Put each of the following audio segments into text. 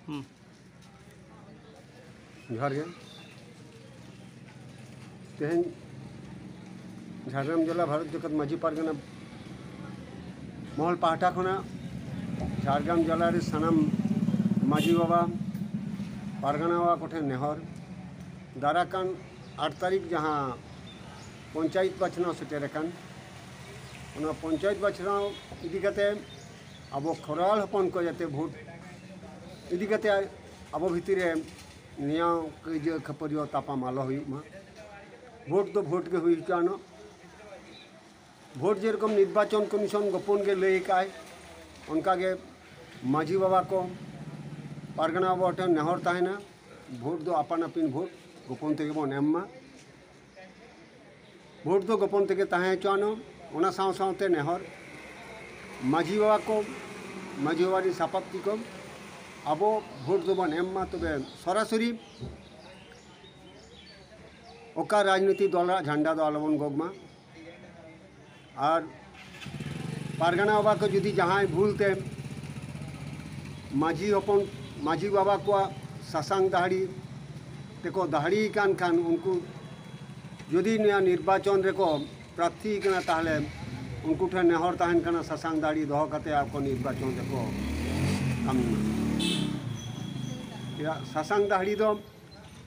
जोहार गे तेहन झारग्राम जिला भारत जगत माझी पारगना महल पाहटा खना झारग्राम जिले रे सानाम माझी बाबा पारगना बाबा कोठे नेहर दाराकान 8 तारीख जहाँ पंचायत बाछनाव सेटेरकान उना पंचायत बाछनाव इदी कते अब खराल हपन को जाते भोट इदी कते अब भितर निया कई खपरियो तापाम आलो हुईमा भोट तो भोट के हुई जानो भोट जेरकम निर्वाचन कमिशन गोपन के लई काय उनका के माझी बाबा को पारगना बाबा ठेन नेहर ताहेना भोट दो आपान आपिन भोट गोपन तेगे बन एम्मा भोट दो गोपन तेगे ताहे चानो ओना साव सावते नेहर माझी बाबा को माझी बाबा री सापाप्ति को अब भोट दो बन एम्मा तबे सरासरि ओका राजनीति दल झंडा दो आलबन गोगमा और पारगना बाबा को जुदी जहाँ भूलते माझी हपन माझी बाबा को सासांग दाहड़ी तेको दाहड़ी कान खान उनको जुदी नया निर्वाचन रेको प्रार्थी कना ताहले उनको ठे नेहर ताहन कना सासांग दाहड़ी दो कते आपको निर्वाचन देखो काम या सासांग दाहड़ी दो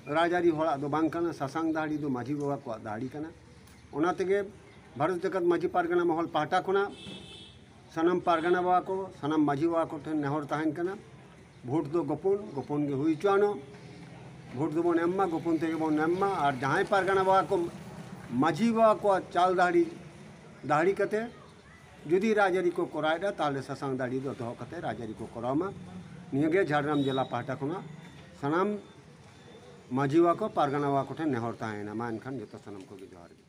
राजारी होड़ा दो बांग कना सासांग दाहड़ी दो माझी बाबा को दाहड़ी कना ओना तेगे भारत जगत माझी पारगना महल पाहटा खुना सनम पारगना बाबा को सनम माझी बाबा को ठेन नेहर ताहन कना भोट दो गोपन गोपन के हुई चानो भोट दो बन एम्मा गोपन तेगे बन एम्मा और जहाँ पारगना बाबा को माझी बाबा को चाल दाहड़ी दाहड़ी कते जुदी राजारी को कराएदा ताले सासांग दाहड़ी दो दो कते राजारी को करामा नियगे झारग्राम जिला पाहटा खुना सनम माझी बाबा को पारगना बाबा को ठेन नेहर ताहेना मा एनखान जतो सनम को जोहार गे।